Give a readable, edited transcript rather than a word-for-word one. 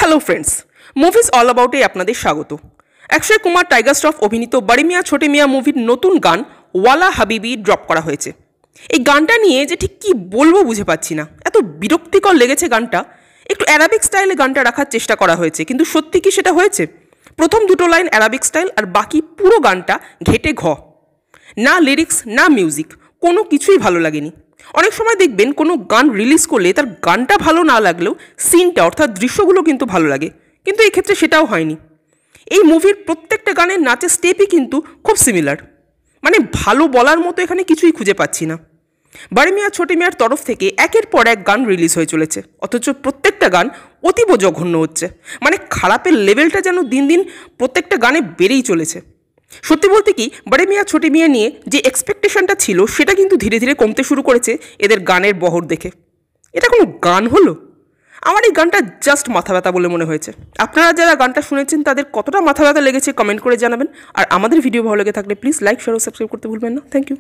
Hello friends, movies all অ্যাবাউটে আপনাদের স্বাগত। Akshay Kumar tiger Shroff অভিনীত বড়ে মিয়াঁ ছোটে মিয়াঁ মুভির নতুন গান ওয়ালা হাবিবি ড্রপ করা হয়েছে। এই গানটা নিয়ে যে ঠিক কী বলবো বুঝে পাচ্ছি না, এত বিরক্তিকর লেগেছে গানটা। একটু অ্যারাবিক স্টাইলে গানটা রাখার চেষ্টা করা হয়েছে, কিন্তু সত্যি কি সেটা হয়েছে? প্রথম দুটো লাইন অ্যারাবিক স্টাইল আর বাকি পুরো গানটা ঘেটে ঘ। না লিরিক্স না মিউজিক, কোনো কিছুই ভালো লাগেনি। অনেক সময় দেখবেন কোনো গান রিলিজ করলে তার গানটা ভালো না লাগলেও সিনটা অর্থাৎ দৃশ্যগুলো কিন্তু ভালো লাগে, কিন্তু এই ক্ষেত্রে সেটাও হয়নি। এই মুভির প্রত্যেকটা গানের নাচের স্টেপই কিন্তু খুব সিমিলার, মানে ভালো বলার মতো এখানে কিছুই খুঁজে পাচ্ছি না। বড়ে মিয়াঁ ছোটে মিয়াঁর তরফ থেকে একের পর এক গান রিলিজ হয়ে চলেছে, অথচ প্রত্যেকটা গান অতীব জঘন্য হচ্ছে। মানে খারাপের লেভেলটা যেন দিন দিন প্রত্যেকটা গানে বেড়েই চলেছে। সত্যি বলতে কি, বড়ে মিয়াঁ ছোটে মিয়াঁ নিয়ে যে এক্সপেকটেশনটা ছিল সেটা কিন্তু ধীরে ধীরে কমতে শুরু করেছে এদের গানের বহর দেখে। এটা কোনো গান হলো? আমার এই গানটা জাস্ট মাথা ব্যথা বলে মনে হয়েছে। আপনারা যারা গানটা শুনেছেন তাদের কতটা মাথা ব্যথা লেগেছে কমেন্ট করে জানাবেন। আর আমাদের ভিডিও ভালো লেগে থাকলে প্লিজ লাইক শেয়ার ও সাবস্ক্রাইব করতে ভুলবেন না। থ্যাংক ইউ।